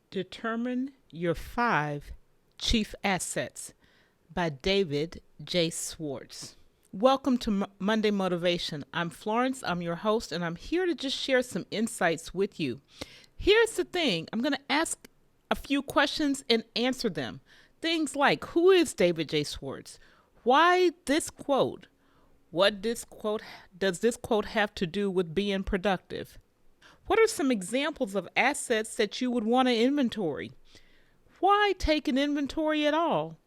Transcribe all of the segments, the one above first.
Determine Your 5 Chief Assets by David J Schwartz. Welcome to Monday Motivation. I'm Florence, I'm your host, and I'm here to just share some insights with you. Here's the thing, I'm going to ask a few questions and answer them. Things like, who is David J Schwartz? Why this quote? Does this quote have to do with being productive? What are some examples of assets that you would want to inventory? Why take an inventory at all?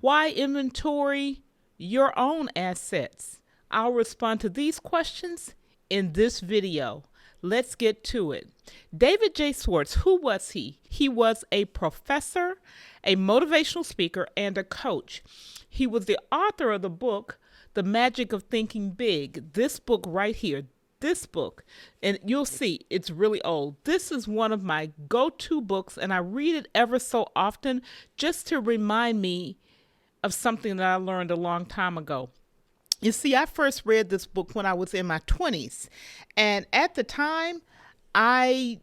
Why inventory your own assets? I'll respond to these questions in this video. Let's get to it. David J. Schwartz, who was he? He was a professor, a motivational speaker, and a coach. He was the author of the book, The Magic of Thinking Big. This book right here. This book, and you'll see it's really old. This is one of my go-to books, and I read it ever so often just to remind me of something that I learned a long time ago. You see, I first read this book when I was in my 20s, and at the time, I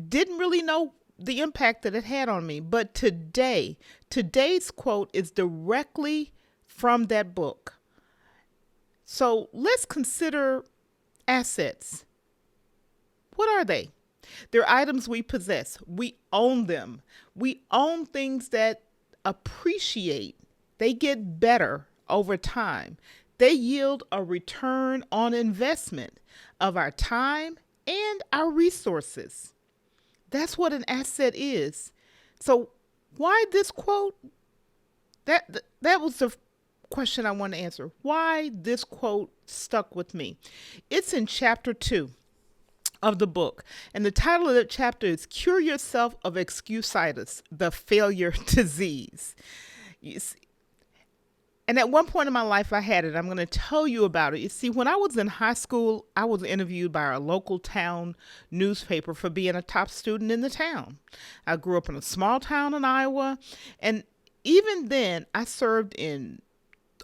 didn't really know the impact that it had on me. But today's quote is directly from that book. So let's consider assets. What are they? They're items we possess. We own them. We own things that appreciate. They get better over time. They yield a return on investment of our time and our resources. That's what an asset is. So why this quote? That was the question I want to answer. Why this quote stuck with me? It's in chapter 2 of the book, and the title of the chapter is Cure Yourself of Excusitis, the Failure Disease. You see, and at one point in my life I had it. I'm going to tell you about it. You see, when I was in high school, I was interviewed by our local town newspaper for being a top student in the town. I grew up in a small town in Iowa, and even then I served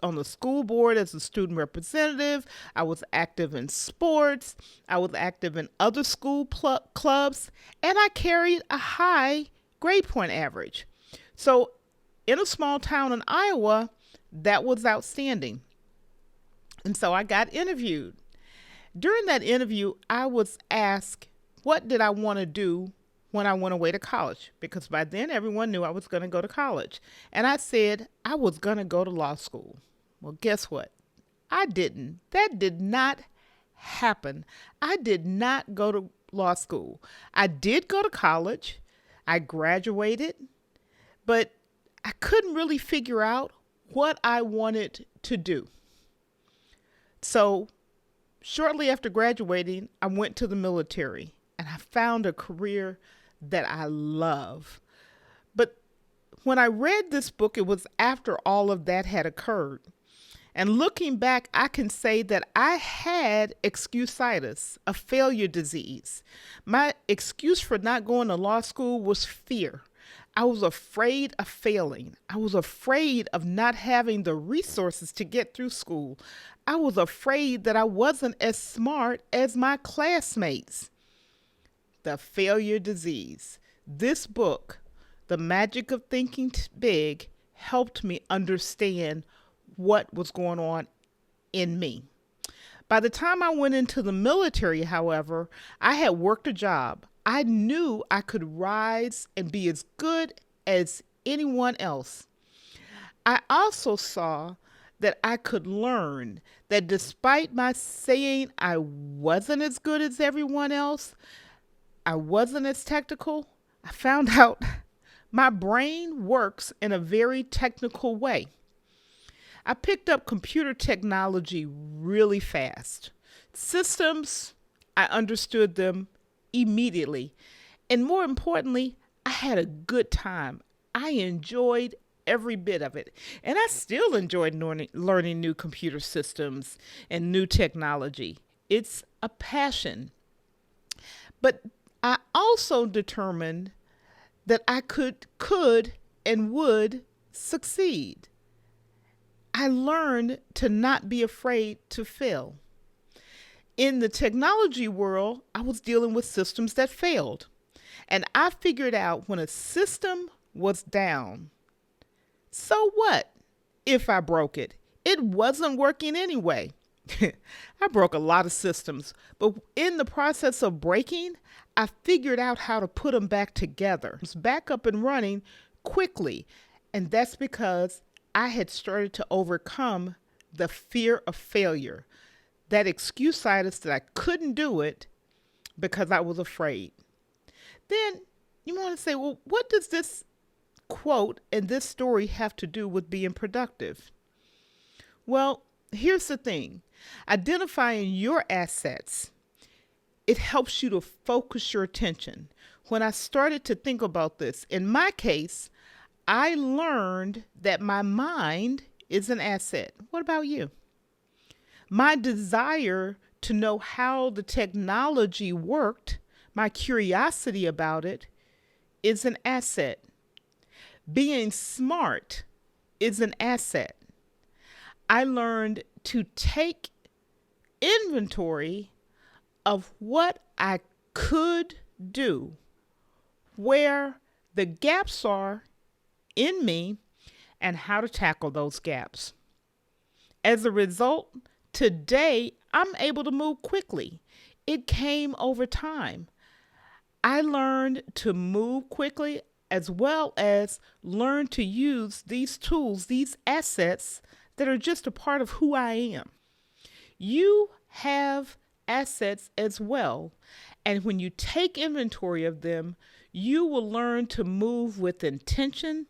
on the school board as a student representative. I was active in sports. I was active in other school clubs, and I carried a high grade point average. So in a small town in Iowa, that was outstanding. And so I got interviewed. During that interview, I was asked, what did I want to do when I went away to college? Because by then everyone knew I was going to go to college. And I said I was going to go to law school. Well, guess what? I didn't. That did not happen. I did not go to law school. I did go to college. I graduated, but I couldn't really figure out what I wanted to do. So shortly after graduating, I went to the military, and I found a career that I love. But when I read this book, it was after all of that had occurred. And looking back, I can say that I had excusitis, a failure disease. My excuse for not going to law school was fear. I was afraid of failing. I was afraid of not having the resources to get through school. I was afraid that I wasn't as smart as my classmates. The failure disease. This book, The Magic of Thinking Big, helped me understand what was going on in me. By the time I went into the military, however, I had worked a job. I knew I could rise and be as good as anyone else. I also saw that I could learn that despite my saying I wasn't as good as everyone else, I wasn't as technical, I found out my brain works in a very technical way. I picked up computer technology really fast. Systems, I understood them immediately. And more importantly, I had a good time. I enjoyed every bit of it. And I still enjoyed learning new computer systems and new technology. It's a passion. But I also determined that I could and would succeed. I learned to not be afraid to fail. In the technology world, I was dealing with systems that failed. And I figured out when a system was down, so what if I broke it? It wasn't working anyway. I broke a lot of systems, but in the process of breaking, I figured out how to put them back together. It's back up and running quickly. And that's because I had started to overcome the fear of failure. That excuse-itis that I couldn't do it because I was afraid. Then you want to say, well, what does this quote and this story have to do with being productive? Well, here's the thing. Identifying your assets, it helps you to focus your attention. When I started to think about this, in my case, I learned that my mind is an asset. What about you? My desire to know how the technology worked, my curiosity about it, is an asset. Being smart is an asset. I learned to take inventory of what I could do, where the gaps are in me, and how to tackle those gaps. As a result, today I'm able to move quickly. It came over time. I learned to move quickly as well as learn to use these tools, these assets that are just a part of who I am. You have assets as well. And when you take inventory of them, you will learn to move with intention,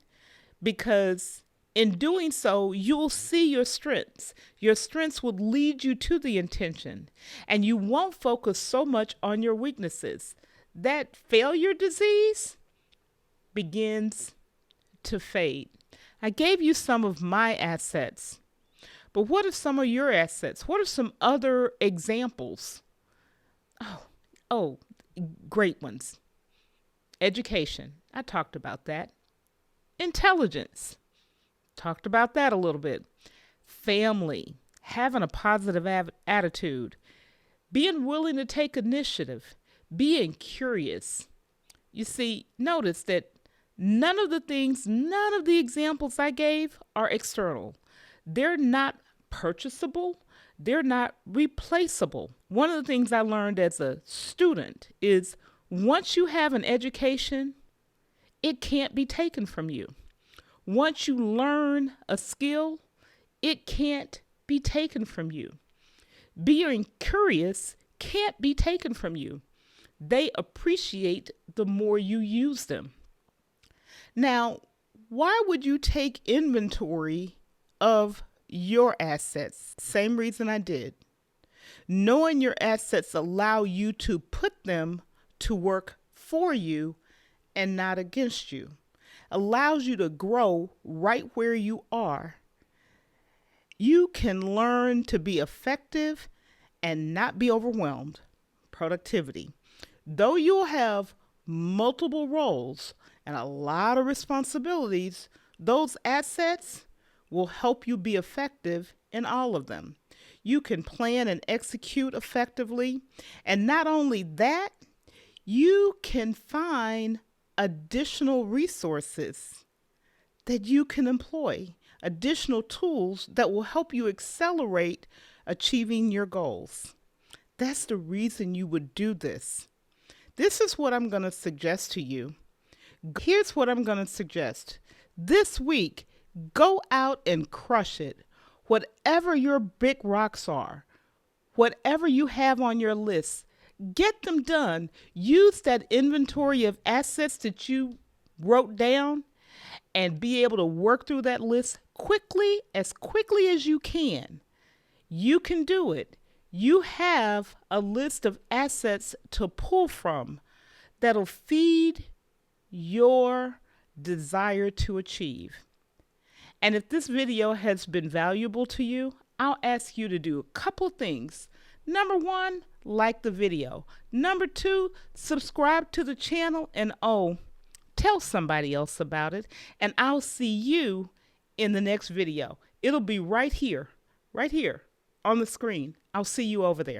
because in doing so, you'll see your strengths. Your strengths will lead you to the intention, and you won't focus so much on your weaknesses. That failure disease begins to fade. I gave you some of my assets, but what are some of your assets? What are some other examples? Oh, great ones. Education. I talked about that. Intelligence. Talked about that a little bit. Family. Having a positive attitude. Being willing to take initiative. Being curious. You see, notice that none of the examples I gave are external. They're not purchasable. They're not replaceable. One of the things I learned as a student is once you have an education, it can't be taken from you. Once you learn a skill, it can't be taken from you. Being curious can't be taken from you. They appreciate the more you use them. Now, why would you take inventory of your assets? Same reason I did. Knowing your assets allow you to put them to work for you and not against you. Allows you to grow right where you are. You can learn to be effective and not be overwhelmed. Productivity. Though you'll have multiple roles and a lot of responsibilities, those assets will help you be effective in all of them. You can plan and execute effectively. And not only that, you can find additional resources that you can employ, additional tools that will help you accelerate achieving your goals. That's the reason you would do this. This is what I'm going to suggest to you. Here's what I'm going to suggest. This week, go out and crush it. Whatever your big rocks are, whatever you have on your list, get them done. Use that inventory of assets that you wrote down and be able to work through that list quickly as you can. You can do it. You have a list of assets to pull from that'll feed your desire to achieve. And if this video has been valuable to you, I'll ask you to do a couple things. Number 1, like the video. Number 2, subscribe to the channel, and tell somebody else about it. And I'll see you in the next video. It'll be right here on the screen. I'll see you over there.